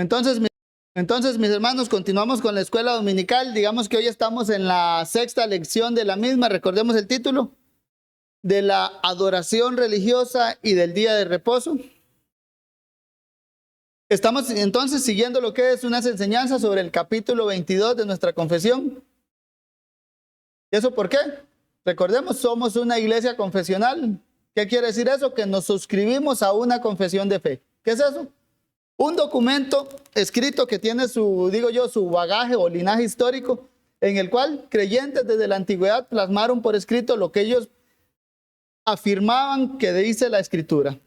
Entonces, mis hermanos, continuamos con la escuela dominical. Digamos que hoy estamos en la sexta lección de la misma. Recordemos el título: de la adoración religiosa y del día de reposo. Estamos entonces siguiendo lo que es unas enseñanzas sobre el capítulo 22 de nuestra confesión. ¿Y eso por qué? Recordemos, somos una iglesia confesional. ¿Qué quiere decir eso? Que nos suscribimos a una confesión de fe. ¿Qué es eso? Un documento escrito que tiene su bagaje o linaje histórico, en el cual creyentes desde la antigüedad plasmaron por escrito lo que ellos afirmaban que dice la Escritura.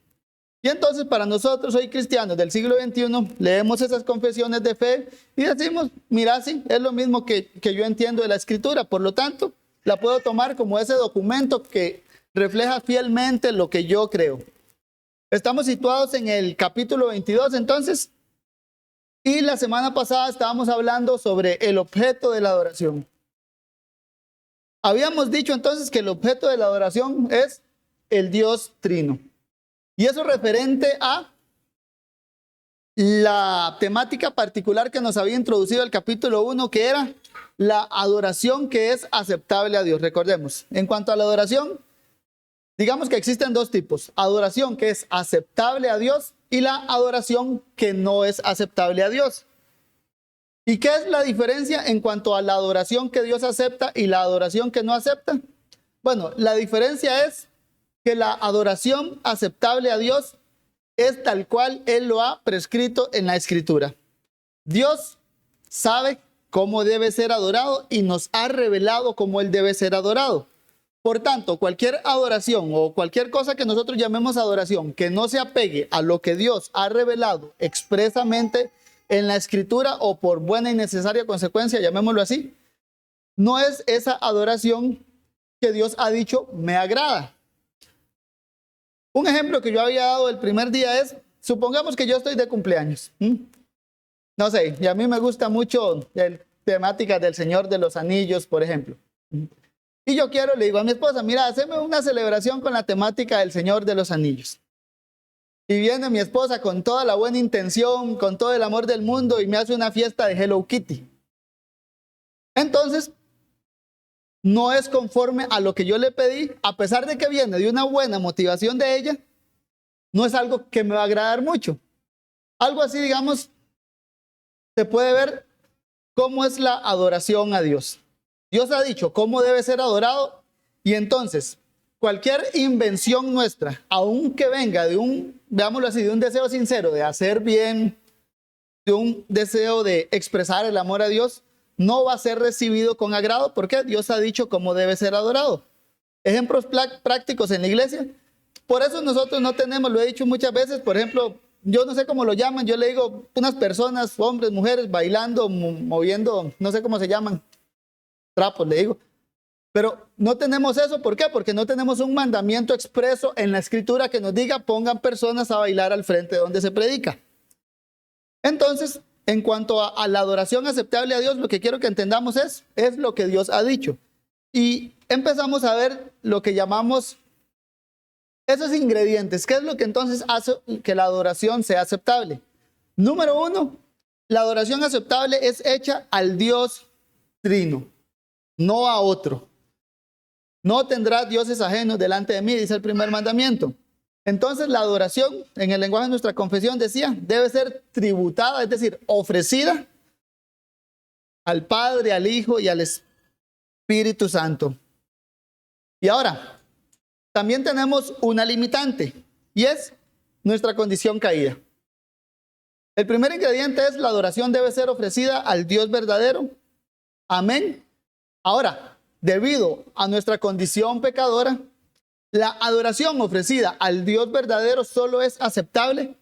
Y entonces para nosotros, hoy cristianos del siglo XXI, leemos esas confesiones de fe y decimos, mira, sí, es lo mismo que yo entiendo de la Escritura. Por lo tanto, la puedo tomar como ese documento que refleja fielmente lo que yo creo. Estamos situados en el capítulo 22 entonces, y la semana pasada estábamos hablando sobre el objeto de la adoración. Habíamos dicho entonces que el objeto de la adoración es el Dios Trino. Y eso referente a la temática particular que nos había introducido el capítulo 1, que era la adoración que es aceptable a Dios. Recordemos, en cuanto a la adoración, digamos que existen dos tipos: adoración que es aceptable a Dios y la adoración que no es aceptable a Dios. ¿Y qué es la diferencia en cuanto a la adoración que Dios acepta y la adoración que no acepta? Bueno, la diferencia es que la adoración aceptable a Dios es tal cual Él lo ha prescrito en la Escritura. Dios sabe cómo debe ser adorado y nos ha revelado cómo Él debe ser adorado. Por tanto, cualquier adoración o cualquier cosa que nosotros llamemos adoración que no se apegue a lo que Dios ha revelado expresamente en la Escritura, o por buena y necesaria consecuencia, llamémoslo así, no es esa adoración que Dios ha dicho me agrada. Un ejemplo que yo había dado el primer día es, supongamos que yo estoy de cumpleaños. No sé, y a mí me gusta mucho la temática del Señor de los Anillos, por ejemplo. Y yo le digo a mi esposa, mira, haceme una celebración con la temática del Señor de los Anillos. Y viene mi esposa con toda la buena intención, con todo el amor del mundo, y me hace una fiesta de Hello Kitty. Entonces, no es conforme a lo que yo le pedí, a pesar de que viene de una buena motivación de ella, no es algo que me va a agradar mucho. Algo así, digamos, se puede ver cómo es la adoración a Dios. Dios ha dicho cómo debe ser adorado, y entonces cualquier invención nuestra, aunque venga de un, veámoslo así, de un deseo sincero de hacer bien, de un deseo de expresar el amor a Dios, no va a ser recibido con agrado, porque Dios ha dicho cómo debe ser adorado. Ejemplos prácticos en la iglesia. Por eso nosotros no tenemos, lo he dicho muchas veces, por ejemplo, yo no sé cómo lo llaman, yo le digo unas personas, hombres, mujeres, bailando, moviendo, no sé cómo se llaman, trapos, le digo. Pero no tenemos eso, ¿por qué? Porque no tenemos un mandamiento expreso en la Escritura que nos diga pongan personas a bailar al frente donde se predica. Entonces, en cuanto a la adoración aceptable a Dios, lo que quiero que entendamos es lo que Dios ha dicho. Y empezamos a ver lo que llamamos esos ingredientes. ¿Qué es lo que entonces hace que la adoración sea aceptable? Número uno, la adoración aceptable es hecha al Dios Trino, no a otro. No tendrás dioses ajenos delante de mí, dice el primer mandamiento. Entonces la adoración, en el lenguaje de nuestra confesión decía, debe ser tributada, es decir, ofrecida al Padre, al Hijo y al Espíritu Santo. Y ahora, también tenemos una limitante, y es nuestra condición caída. El primer ingrediente es la adoración debe ser ofrecida al Dios verdadero. Amén. Ahora, debido a nuestra condición pecadora, la adoración ofrecida al Dios verdadero solo es aceptable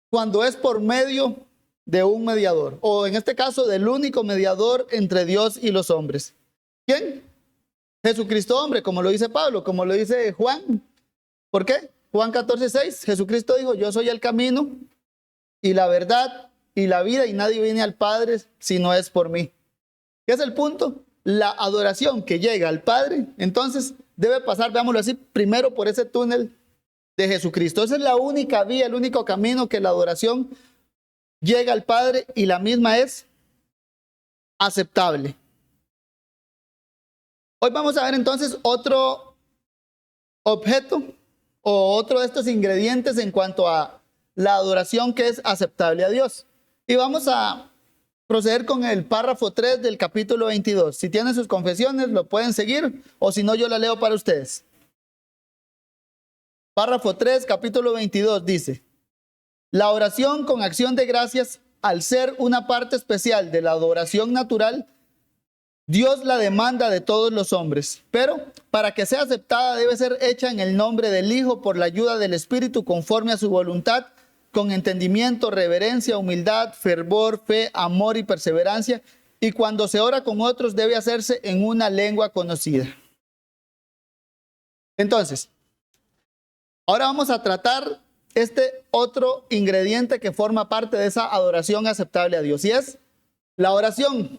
cuando es por medio de un mediador, o en este caso del único mediador entre Dios y los hombres. ¿Quién? Jesucristo hombre, como lo dice Pablo, como lo dice Juan. ¿Por qué? Juan 14:6, Jesucristo dijo, yo soy el camino y la verdad y la vida, y nadie viene al Padre si no es por mí. ¿Qué es el punto? La adoración que llega al Padre, entonces debe pasar, veámoslo así, primero por ese túnel de Jesucristo. Esa es la única vía, el único camino que la adoración llega al Padre y la misma es aceptable. Hoy vamos a ver entonces otro objeto o otro de estos ingredientes en cuanto a la adoración que es aceptable a Dios. Y vamos a proceder con el párrafo 3 del capítulo 22. Si tienen sus confesiones, lo pueden seguir, o si no, yo la leo para ustedes. Párrafo 3, capítulo 22 dice: la oración con acción de gracias, al ser una parte especial de la adoración natural, Dios la demanda de todos los hombres, pero para que sea aceptada debe ser hecha en el nombre del Hijo por la ayuda del Espíritu conforme a su voluntad, con entendimiento, reverencia, humildad, fervor, fe, amor y perseverancia, y cuando se ora con otros debe hacerse en una lengua conocida. Entonces, ahora vamos a tratar este otro ingrediente que forma parte de esa adoración aceptable a Dios, y es la oración.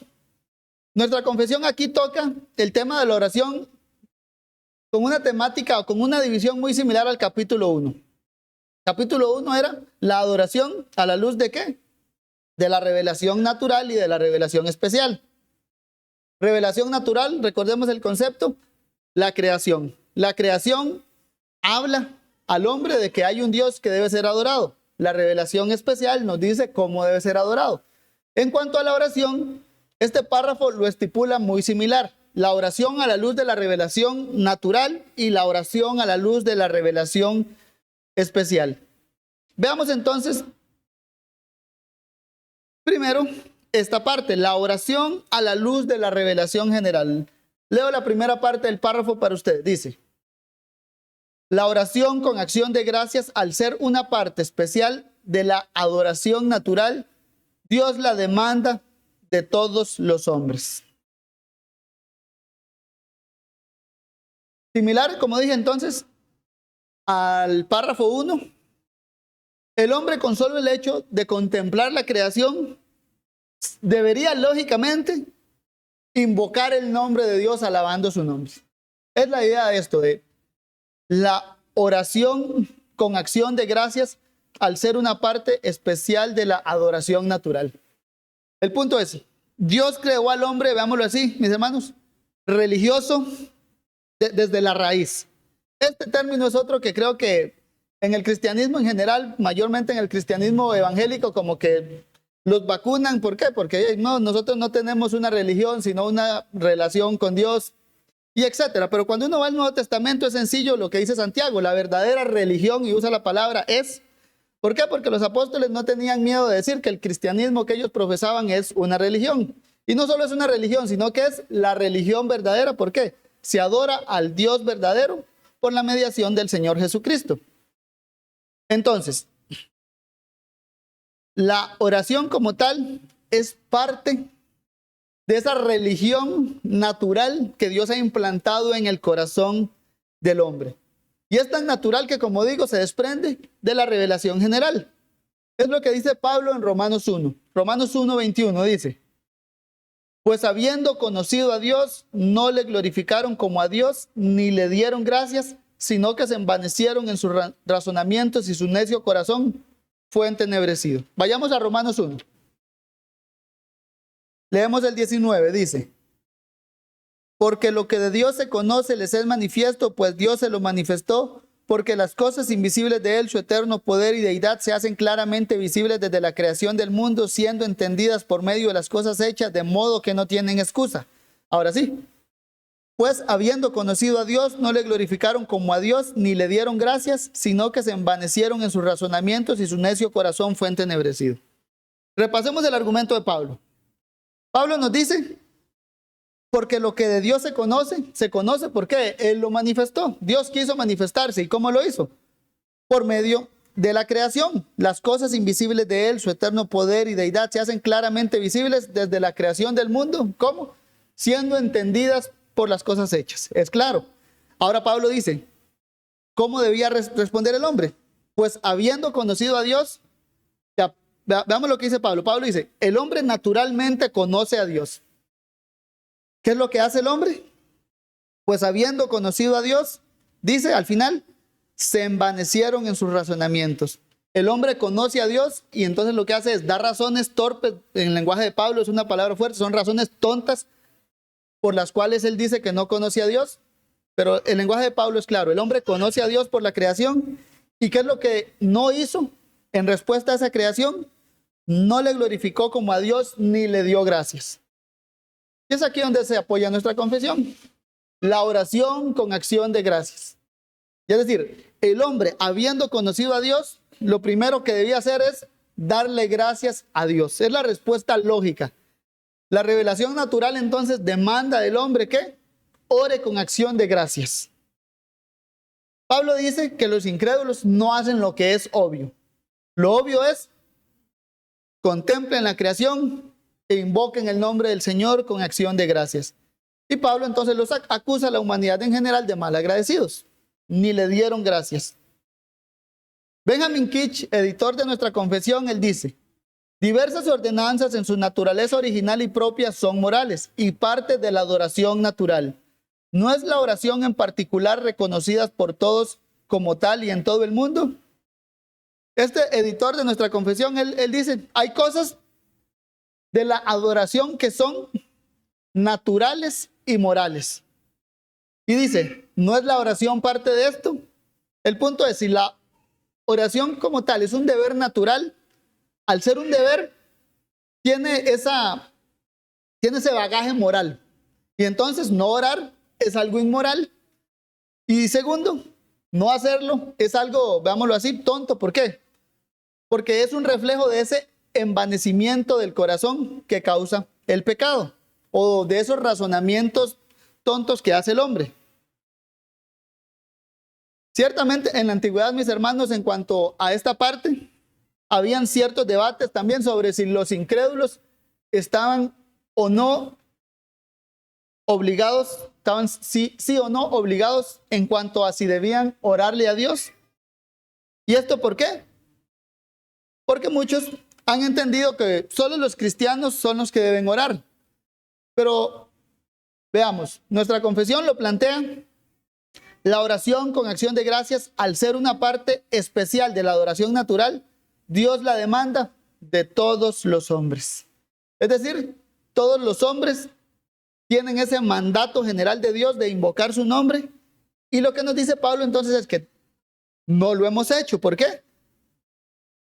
Nuestra confesión aquí toca el tema de la oración con una temática o con una división muy similar al capítulo 1. Capítulo 1 era la adoración a la luz de ¿qué? De la revelación natural y de la revelación especial. Revelación natural, recordemos el concepto, la creación. La creación habla al hombre de que hay un Dios que debe ser adorado. La revelación especial nos dice cómo debe ser adorado. En cuanto a la oración, este párrafo lo estipula muy similar. La oración a la luz de la revelación natural y la oración a la luz de la revelación especial. Veamos entonces, primero, esta parte, la oración a la luz de la revelación general. Leo la primera parte del párrafo para usted. Dice: la oración con acción de gracias, al ser una parte especial de la adoración natural, Dios la demanda de todos los hombres. Similar, como dije entonces, al párrafo 1, el hombre con solo el hecho de contemplar la creación debería lógicamente invocar el nombre de Dios alabando su nombre. Es la idea de esto, de la oración con acción de gracias al ser una parte especial de la adoración natural. El punto es, Dios creó al hombre, veámoslo así, mis hermanos, religioso desde la raíz. Este término es otro que creo que en el cristianismo en general, mayormente en el cristianismo evangélico, como que los vacunan. ¿Por qué? Porque no, nosotros no tenemos una religión, sino una relación con Dios, y etcétera. Pero cuando uno va al Nuevo Testamento es sencillo lo que dice Santiago: la verdadera religión, y usa la palabra es. ¿Por qué? Porque los apóstoles no tenían miedo de decir que el cristianismo que ellos profesaban es una religión. Y no solo es una religión, sino que es la religión verdadera. ¿Por qué? Se adora al Dios verdadero por la mediación del Señor Jesucristo. Entonces, la oración como tal es parte de esa religión natural que Dios ha implantado en el corazón del hombre. Y es tan natural que, como digo, se desprende de la revelación general. Es lo que dice Pablo en Romanos 1. Romanos 1:21 dice: pues habiendo conocido a Dios, no le glorificaron como a Dios, ni le dieron gracias, sino que se envanecieron en sus razonamientos y su necio corazón fue entenebrecido. Vayamos a Romanos 1. Leemos el 19, dice: porque lo que de Dios se conoce les es manifiesto, pues Dios se lo manifestó, porque las cosas invisibles de Él, su eterno poder y deidad, se hacen claramente visibles desde la creación del mundo, siendo entendidas por medio de las cosas hechas, de modo que no tienen excusa. Ahora sí. Pues habiendo conocido a Dios, no le glorificaron como a Dios, ni le dieron gracias, sino que se envanecieron en sus razonamientos y su necio corazón fue entenebrecido. Repasemos el argumento de Pablo. Pablo nos dice: porque lo que de Dios se conoce, ¿por qué? Él lo manifestó. Dios quiso manifestarse. ¿Y cómo lo hizo? Por medio de la creación. Las cosas invisibles de Él, su eterno poder y deidad, se hacen claramente visibles desde la creación del mundo. ¿Cómo? Siendo entendidas por las cosas hechas. Es claro. Ahora Pablo dice, ¿cómo debía responder el hombre? Pues habiendo conocido a Dios, veamos lo que dice Pablo. Pablo dice, el hombre naturalmente conoce a Dios. ¿Qué es lo que hace el hombre? Pues habiendo conocido a Dios, dice al final, se envanecieron en sus razonamientos. el hombre conoce a Dios y entonces lo que hace es dar razones torpes, en el lenguaje de Pablo es una palabra fuerte, son razones tontas por las cuales él dice que no conoce a Dios, pero el lenguaje de Pablo es claro, el hombre conoce a Dios por la creación y ¿qué es lo que no hizo en respuesta a esa creación? No le glorificó como a Dios ni le dio gracias. Y es aquí donde se apoya nuestra confesión, la oración con acción de gracias. Y es decir, el hombre habiendo conocido a Dios, lo primero que debía hacer es darle gracias a Dios. Es la respuesta lógica. La revelación natural entonces demanda del hombre que ore con acción de gracias. Pablo dice que los incrédulos no hacen lo que es obvio. Lo obvio es contemplen la creación e invoquen el nombre del Señor con acción de gracias. Y Pablo entonces los acusa a la humanidad en general de malagradecidos. Ni le dieron gracias. Benjamin Kitch, editor de nuestra confesión, él dice: diversas ordenanzas en su naturaleza original y propia son morales y parte de la adoración natural. ¿No es la oración en particular reconocida por todos como tal y en todo el mundo? Este editor de nuestra confesión, él dice, hay cosas de la adoración que son naturales y morales. Y dice, ¿no es la oración parte de esto? El punto es, si la oración como tal es un deber natural, al ser un deber, tiene ese bagaje moral. Y entonces no orar es algo inmoral. Y segundo, no hacerlo es algo, veámoslo así, tonto. ¿Por qué? Porque es un reflejo de ese envanecimiento del corazón que causa el pecado, o de esos razonamientos tontos que hace el hombre. Ciertamente en la antigüedad, mis hermanos, en cuanto a esta parte, habían ciertos debates también sobre si los incrédulos estaban o no obligados, estaban sí o no obligados en cuanto a si debían orarle a Dios. ¿Y esto por qué? Porque muchos han entendido que solo los cristianos son los que deben orar. Pero veamos, nuestra confesión lo plantea. La oración con acción de gracias, al ser una parte especial de la adoración natural, Dios la demanda de todos los hombres. Es decir, todos los hombres tienen ese mandato general de Dios de invocar su nombre. Y lo que nos dice Pablo entonces es que no lo hemos hecho. ¿Por qué?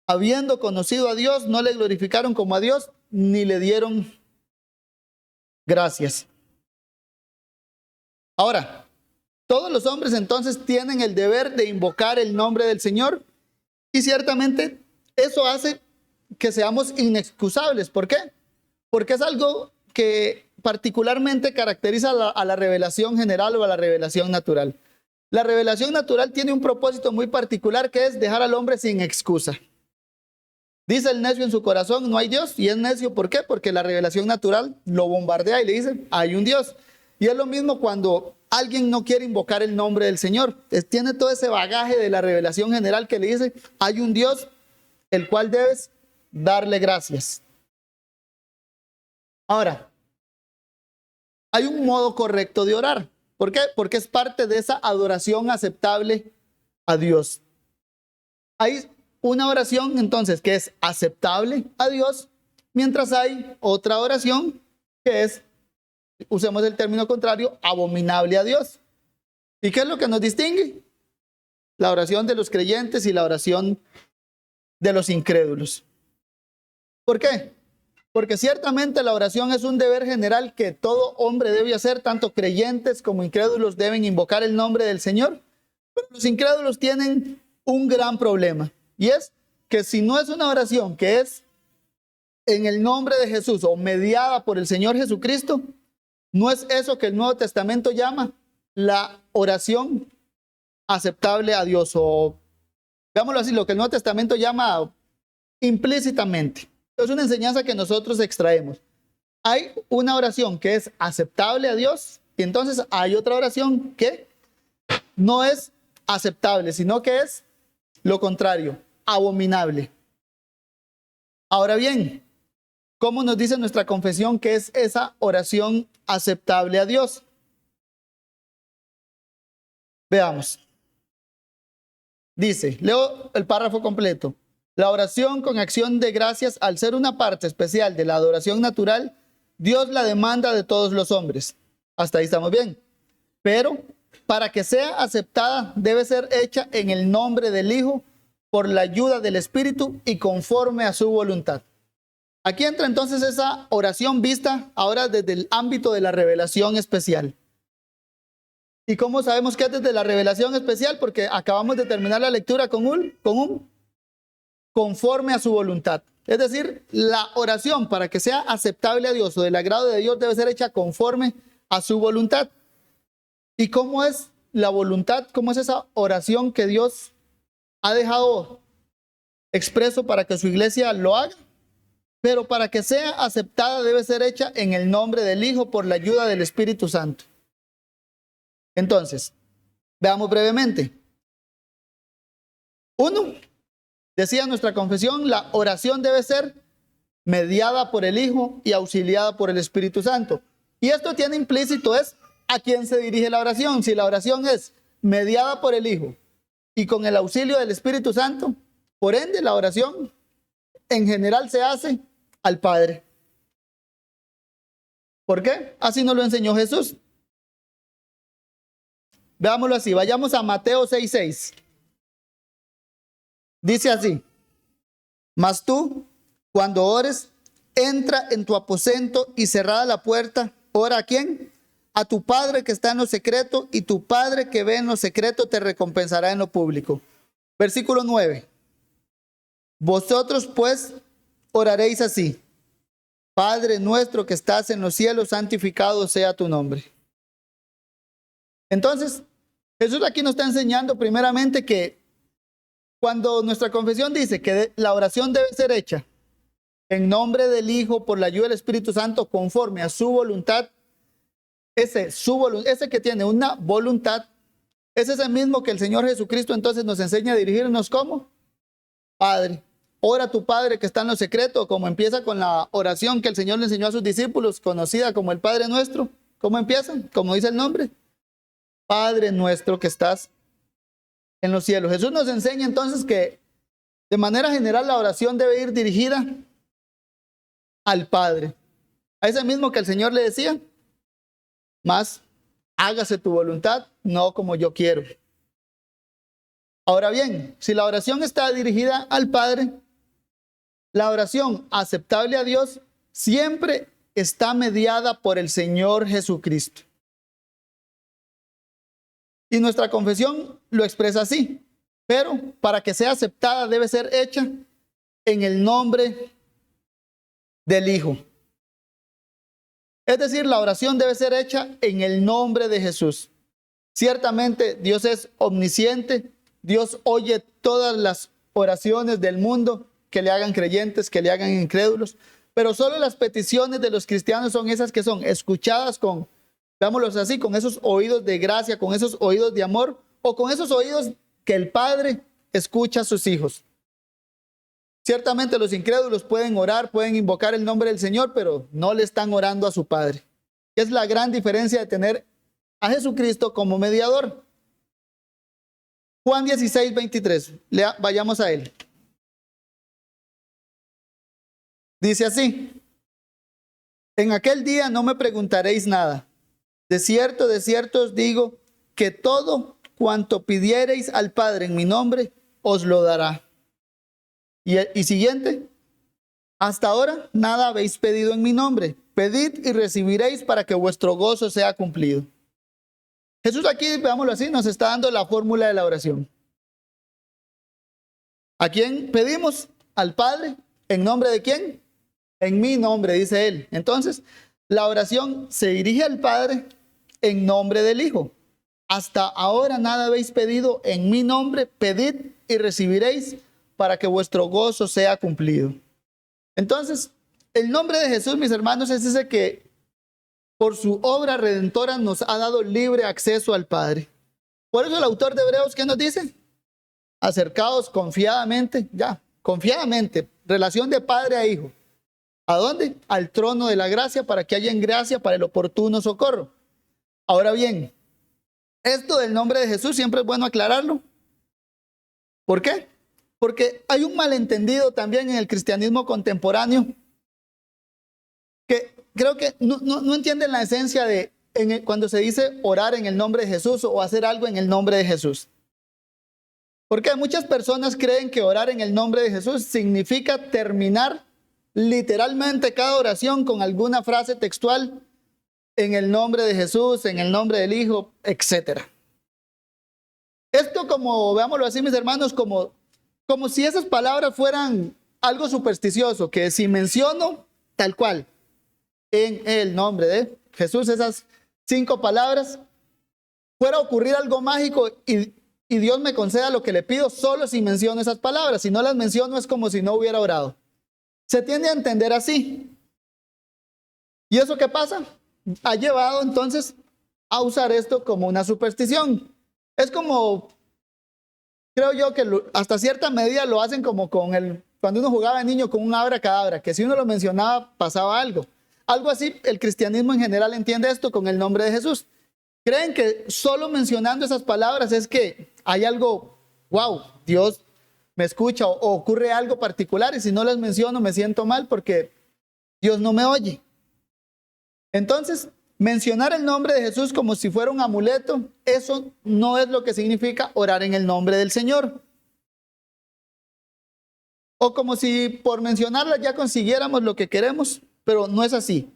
Habiendo conocido a Dios, no le glorificaron como a Dios, ni le dieron gracias. Ahora, todos los hombres entonces tienen el deber de invocar el nombre del Señor y ciertamente eso hace que seamos inexcusables. ¿Por qué? Porque es algo que particularmente caracteriza a la revelación general o a la revelación natural. La revelación natural tiene un propósito muy particular que es dejar al hombre sin excusa. Dice el necio en su corazón, no hay Dios, y es necio, ¿por qué? Porque la revelación natural lo bombardea y le dice, hay un Dios. Y es lo mismo cuando alguien no quiere invocar el nombre del Señor. Tiene todo ese bagaje de la revelación general que le dice, hay un Dios el cual debes darle gracias. Ahora, hay un modo correcto de orar. ¿Por qué? Porque es parte de esa adoración aceptable a Dios. Hay una oración entonces que es aceptable a Dios, mientras hay otra oración que es, usemos el término contrario, abominable a Dios. ¿Y qué es lo que nos distingue? La oración de los creyentes y la oración de los incrédulos. ¿Por qué? Porque ciertamente la oración es un deber general que todo hombre debe hacer, tanto creyentes como incrédulos deben invocar el nombre del Señor. Pero los incrédulos tienen un gran problema, y es que si no es una oración que es en el nombre de Jesús o mediada por el Señor Jesucristo, no es eso que el Nuevo Testamento llama la oración aceptable a Dios, o digámoslo así, lo que el Nuevo Testamento llama implícitamente. Es una enseñanza que nosotros extraemos. Hay una oración que es aceptable a Dios y entonces hay otra oración que no es aceptable, sino que es lo contrario, abominable. Ahora bien, ¿cómo nos dice nuestra confesión que es esa oración aceptable a Dios? Veamos. Dice, leo el párrafo completo. La oración con acción de gracias, al ser una parte especial de la adoración natural, Dios la demanda de todos los hombres. Hasta ahí estamos bien. Pero para que sea aceptada, debe ser hecha en el nombre del Hijo, por la ayuda del Espíritu y conforme a su voluntad. Aquí entra entonces esa oración vista ahora desde el ámbito de la revelación especial. ¿Y cómo sabemos que es desde la revelación especial? Porque acabamos de terminar la lectura con un conforme a su voluntad. Es decir, la oración para que sea aceptable a Dios o del agrado de Dios debe ser hecha conforme a su voluntad. ¿Y cómo es la voluntad? ¿Cómo es esa oración que Dios ha dejado expreso para que su iglesia lo haga? Pero para que sea aceptada debe ser hecha en el nombre del Hijo por la ayuda del Espíritu Santo. Entonces, veamos brevemente. 1. Decía nuestra confesión, la oración debe ser mediada por el Hijo y auxiliada por el Espíritu Santo. Y esto tiene implícito es a quién se dirige la oración. Si la oración es mediada por el Hijo y con el auxilio del Espíritu Santo, por ende la oración en general se hace al Padre. ¿Por qué? Así nos lo enseñó Jesús. Veámoslo así, vayamos a Mateo 6:6. Dice así: mas tú, cuando ores, entra en tu aposento y cerrada la puerta, ora ¿a quién? A tu Padre que está en lo secreto, y tu Padre que ve en lo secreto te recompensará en lo público. Versículo 9. Vosotros pues oraréis así: Padre nuestro que estás en los cielos, santificado sea tu nombre. Entonces, Jesús aquí nos está enseñando primeramente que cuando nuestra confesión dice que la oración debe ser hecha en nombre del Hijo por la ayuda del Espíritu Santo conforme a su voluntad, ese que tiene una voluntad, es ese mismo que el Señor Jesucristo entonces nos enseña a dirigirnos como Padre. Ora a tu Padre que está en lo secreto, como empieza con la oración que el Señor le enseñó a sus discípulos, conocida como el Padre Nuestro. ¿Cómo empieza? Como dice el nombre. Padre nuestro que estás en los cielos. Jesús nos enseña entonces que de manera general la oración debe ir dirigida al Padre. A ese mismo que el Señor le decía, mas hágase tu voluntad, no como yo quiero. Ahora bien, si la oración está dirigida al Padre, la oración aceptable a Dios siempre está mediada por el Señor Jesucristo. Y nuestra confesión lo expresa así, pero para que sea aceptada debe ser hecha en el nombre del Hijo. Es decir, la oración debe ser hecha en el nombre de Jesús. Ciertamente Dios es omnisciente, Dios oye todas las oraciones del mundo que le hagan creyentes, que le hagan incrédulos, pero solo las peticiones de los cristianos son esas que son escuchadas con, veámoslo así, con esos oídos de gracia, con esos oídos de amor, o con esos oídos que el Padre escucha a sus hijos. Ciertamente los incrédulos pueden orar, pueden invocar el nombre del Señor, pero no le están orando a su Padre. Es la gran diferencia de tener a Jesucristo como mediador. Juan 16:23, vayamos a él. Dice así: en aquel día no me preguntaréis nada. De cierto os digo que todo cuanto pidiereis al Padre en mi nombre, os lo dará. Y siguiente: hasta ahora nada habéis pedido en mi nombre. Pedid y recibiréis para que vuestro gozo sea cumplido. Jesús aquí, veámoslo así, nos está dando la fórmula de la oración. ¿A quién pedimos? Al Padre. ¿En nombre de quién? En mi nombre, dice él. Entonces, la oración se dirige al Padre en nombre del Hijo. Hasta ahora nada habéis pedido en mi nombre. Pedid y recibiréis para que vuestro gozo sea cumplido. Entonces, el nombre de Jesús, mis hermanos, es ese que por su obra redentora nos ha dado libre acceso al Padre. Por eso el autor de Hebreos, ¿qué nos dice? Acercaos confiadamente, confiadamente, relación de padre a hijo. ¿A dónde? Al trono de la gracia, para que haya en gracia para el oportuno socorro. Ahora bien, esto del nombre de Jesús siempre es bueno aclararlo. ¿Por qué? Porque hay un malentendido también en el cristianismo contemporáneo que creo que no entienden la esencia de cuando se dice orar en el nombre de Jesús o hacer algo en el nombre de Jesús. Porque muchas personas creen que orar en el nombre de Jesús significa terminar literalmente cada oración con alguna frase textual en el nombre de Jesús, en el nombre del Hijo, etc. Esto, como veámoslo así, mis hermanos, como si esas palabras fueran algo supersticioso, que si menciono tal cual en el nombre de Jesús, esas 5 palabras, fuera a ocurrir algo mágico y Dios me conceda lo que le pido solo si menciono esas palabras. Si no las menciono es como si no hubiera orado. Se tiende a entender así. ¿Y eso qué pasa? Ha llevado entonces a usar esto como una superstición. Es como, creo yo que hasta cierta medida lo hacen como cuando uno jugaba de niño con un abracadabra, que si uno lo mencionaba pasaba algo. Algo así, el cristianismo en general entiende esto con el nombre de Jesús. Creen que solo mencionando esas palabras es que hay algo, wow, Dios me escucha o ocurre algo particular, y si no las menciono me siento mal porque Dios no me oye. Entonces, mencionar el nombre de Jesús como si fuera un amuleto, eso no es lo que significa orar en el nombre del Señor. O como si por mencionarla ya consiguiéramos lo que queremos, pero no es así.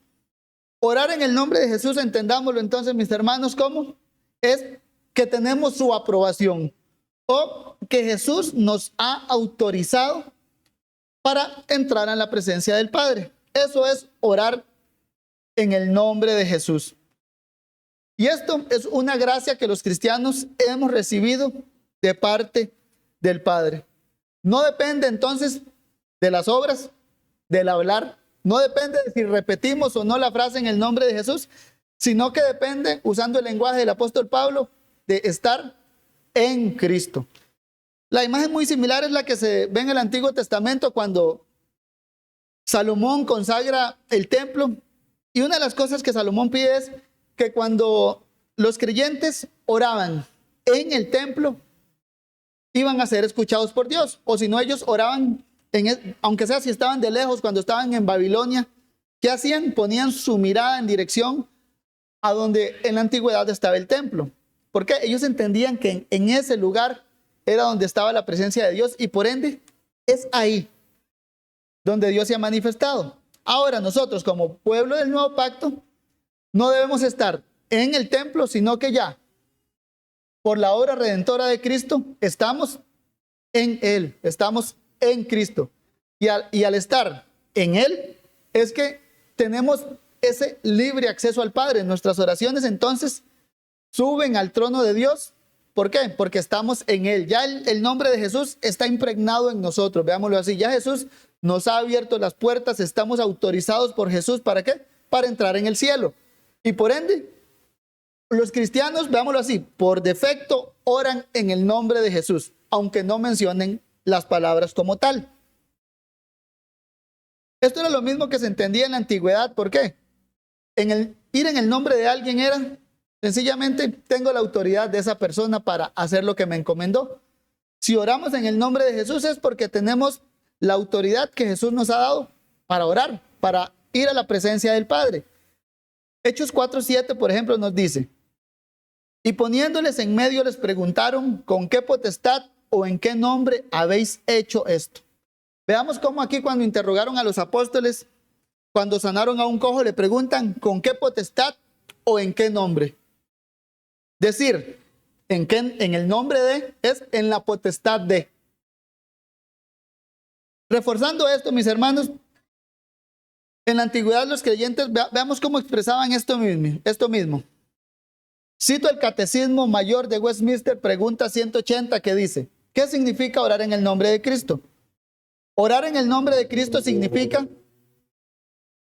Orar en el nombre de Jesús, entendámoslo entonces, mis hermanos, ¿cómo? Es que tenemos su aprobación o que Jesús nos ha autorizado para entrar en la presencia del Padre. Eso es orar en el nombre de Jesús. Y esto es una gracia que los cristianos hemos recibido de parte del Padre. No depende entonces de las obras, del hablar. No depende de si repetimos o no la frase en el nombre de Jesús, sino que depende, usando el lenguaje del apóstol Pablo, de estar en Cristo. La imagen muy similar es la que se ve en el Antiguo Testamento cuando Salomón consagra el templo. Y una de las cosas que Salomón pide es que cuando los creyentes oraban en el templo, iban a ser escuchados por Dios. O si no, ellos oraban, aunque sea si estaban de lejos, cuando estaban en Babilonia, ¿qué hacían? Ponían su mirada en dirección a donde en la antigüedad estaba el templo. Porque ellos entendían que en ese lugar era donde estaba la presencia de Dios y por ende es ahí donde Dios se ha manifestado. Ahora nosotros como pueblo del nuevo pacto no debemos estar en el templo, sino que ya por la obra redentora de Cristo estamos en Él, estamos en Cristo. Y al estar en Él es que tenemos ese libre acceso al Padre. Nuestras oraciones entonces suben al trono de Dios. ¿Por qué? Porque estamos en Él. Ya el nombre de Jesús está impregnado en nosotros. Veámoslo así. Ya Jesús nos ha abierto las puertas. Estamos autorizados por Jesús. ¿Para qué? Para entrar en el cielo. Y por ende, los cristianos, veámoslo así, por defecto oran en el nombre de Jesús, aunque no mencionen las palabras como tal. Esto era lo mismo que se entendía en la antigüedad. ¿Por qué? Ir en el nombre de alguien era sencillamente tengo la autoridad de esa persona para hacer lo que me encomendó. Si oramos en el nombre de Jesús es porque tenemos la autoridad que Jesús nos ha dado para orar, para ir a la presencia del Padre. Hechos 4:7, por ejemplo, nos dice: y poniéndoles en medio les preguntaron con qué potestad o en qué nombre habéis hecho esto. Veamos cómo aquí cuando interrogaron a los apóstoles, cuando sanaron a un cojo, le preguntan con qué potestad o en qué nombre. Decir en el nombre de es en la potestad de. Reforzando esto, mis hermanos, en la antigüedad los creyentes, veamos cómo expresaban esto mismo. Cito el Catecismo Mayor de Westminster, pregunta 180, que dice: ¿qué significa orar en el nombre de Cristo? Orar en el nombre de Cristo significa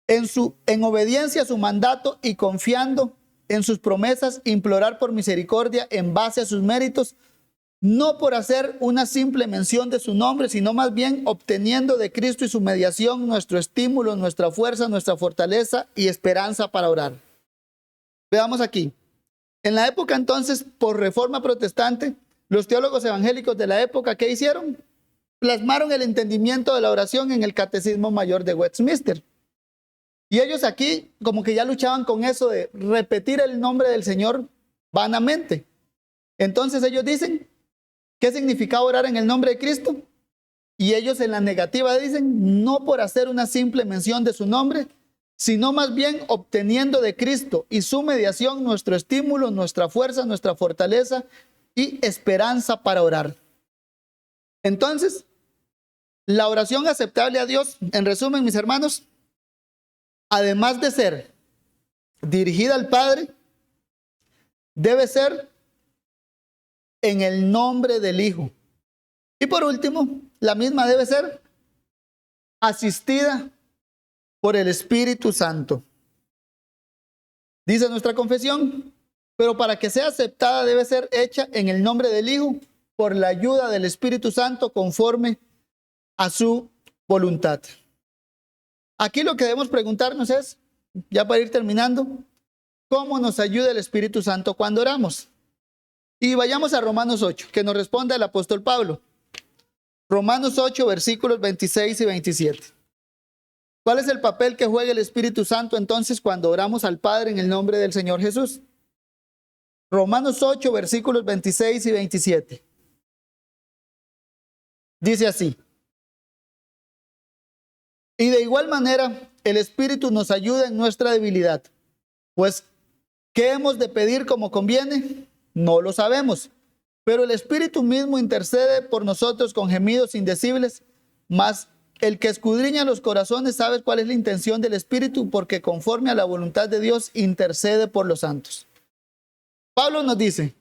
en obediencia a su mandato y confiando en sus promesas, implorar por misericordia en base a sus méritos, no por hacer una simple mención de su nombre, sino más bien obteniendo de Cristo y su mediación nuestro estímulo, nuestra fuerza, nuestra fortaleza y esperanza para orar. Veamos aquí. En la época entonces, por reforma protestante, los teólogos evangélicos de la época, ¿qué hicieron? plasmaron el entendimiento de la oración en el Catecismo Mayor de Westminster. Y ellos aquí como que ya luchaban con eso de repetir el nombre del Señor vanamente. Entonces ellos dicen, ¿qué significaba orar en el nombre de Cristo? Y ellos en la negativa dicen, no por hacer una simple mención de su nombre, sino más bien obteniendo de Cristo y su mediación nuestro estímulo, nuestra fuerza, nuestra fortaleza y esperanza para orar. Entonces, la oración aceptable a Dios, en resumen, mis hermanos, además de ser dirigida al Padre, debe ser en el nombre del Hijo. Y por último, la misma debe ser asistida por el Espíritu Santo. Dice nuestra confesión, pero para que sea aceptada debe ser hecha en el nombre del Hijo, por la ayuda del Espíritu Santo conforme a su voluntad. Aquí lo que debemos preguntarnos es, ya para ir terminando, ¿cómo nos ayuda el Espíritu Santo cuando oramos? Y vayamos a Romanos 8, que nos responde el apóstol Pablo. Romanos 8, versículos 26 y 27. ¿Cuál es el papel que juega el Espíritu Santo entonces cuando oramos al Padre en el nombre del Señor Jesús? Romanos 8, versículos 26 y 27. Dice así. Y de igual manera, el Espíritu nos ayuda en nuestra debilidad. Pues, ¿qué hemos de pedir como conviene? No lo sabemos. Pero el Espíritu mismo intercede por nosotros con gemidos indecibles, mas el que escudriña los corazones sabe cuál es la intención del Espíritu, porque conforme a la voluntad de Dios intercede por los santos. Pablo nos dice,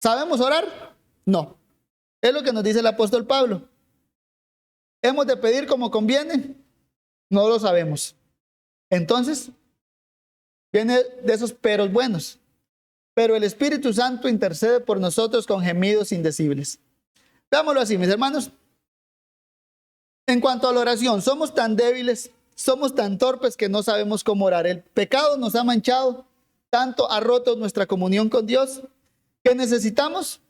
¿sabemos orar? No. Es lo que nos dice el apóstol Pablo. ¿Hemos de pedir como conviene? No lo sabemos. Entonces, viene de esos peros buenos. Pero el Espíritu Santo intercede por nosotros con gemidos indecibles. Veámoslo así, mis hermanos. En cuanto a la oración, somos tan débiles, somos tan torpes que no sabemos cómo orar. El pecado nos ha manchado, tanto ha roto nuestra comunión con Dios, que necesitamos,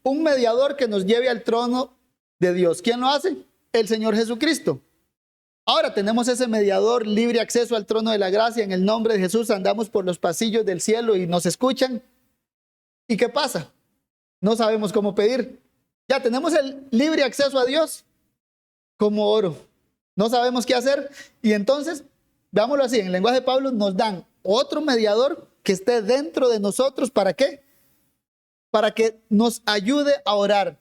un mediador que nos lleve al trono de Dios. ¿Quién lo hace? El Señor Jesucristo. Ahora tenemos ese mediador, libre acceso al trono de la gracia. En el nombre de Jesús andamos por los pasillos del cielo y nos escuchan. ¿Y qué pasa? No sabemos cómo pedir. Ya tenemos el libre acceso a Dios. ¿Cómo oro? No sabemos qué hacer. Y entonces, veámoslo así, en el lenguaje de Pablo nos dan otro mediador que esté dentro de nosotros. ¿Para qué? Para que nos ayude a orar.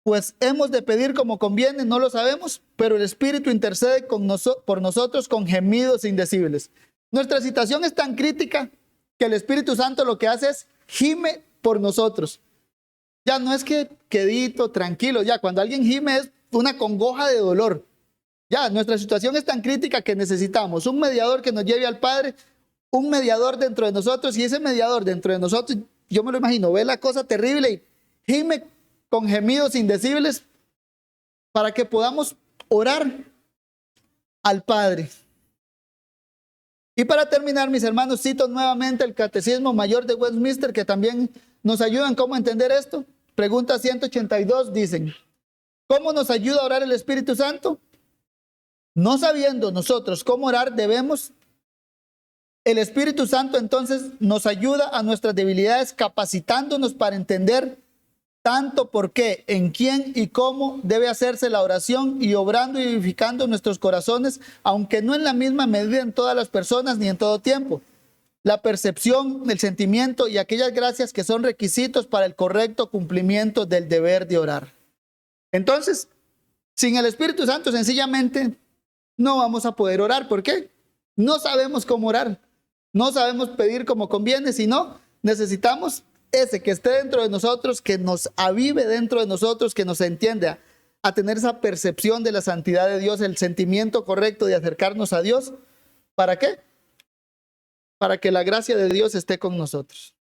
Pues hemos de pedir como conviene, no lo sabemos, pero el Espíritu intercede por nosotros con gemidos indecibles. Nuestra situación es tan crítica que el Espíritu Santo lo que hace es gime por nosotros. Ya no es que quedito, tranquilo, ya cuando alguien gime es una congoja de dolor. Ya nuestra situación es tan crítica que necesitamos un mediador que nos lleve al Padre, un mediador dentro de nosotros, y ese mediador dentro de nosotros, yo me lo imagino, ve la cosa terrible y gime con gemidos indecibles para que podamos orar al Padre. Y para terminar, mis hermanos, cito nuevamente el Catecismo Mayor de Westminster, que también nos ayuda en cómo entender esto. Pregunta 182, dicen, ¿cómo nos ayuda a orar el Espíritu Santo? No sabiendo nosotros cómo orar, el Espíritu Santo entonces nos ayuda a nuestras debilidades, capacitándonos para entender tanto por qué, en quién y cómo debe hacerse la oración, y obrando y vivificando nuestros corazones, aunque no en la misma medida en todas las personas ni en todo tiempo. La percepción, el sentimiento y aquellas gracias que son requisitos para el correcto cumplimiento del deber de orar. Entonces, sin el Espíritu Santo sencillamente no vamos a poder orar. ¿Por qué? No sabemos cómo orar. No sabemos pedir como conviene, sino necesitamos ese que esté dentro de nosotros, que nos avive dentro de nosotros, que nos entienda a tener esa percepción de la santidad de Dios, el sentimiento correcto de acercarnos a Dios. ¿Para qué? Para que la gracia de Dios esté con nosotros.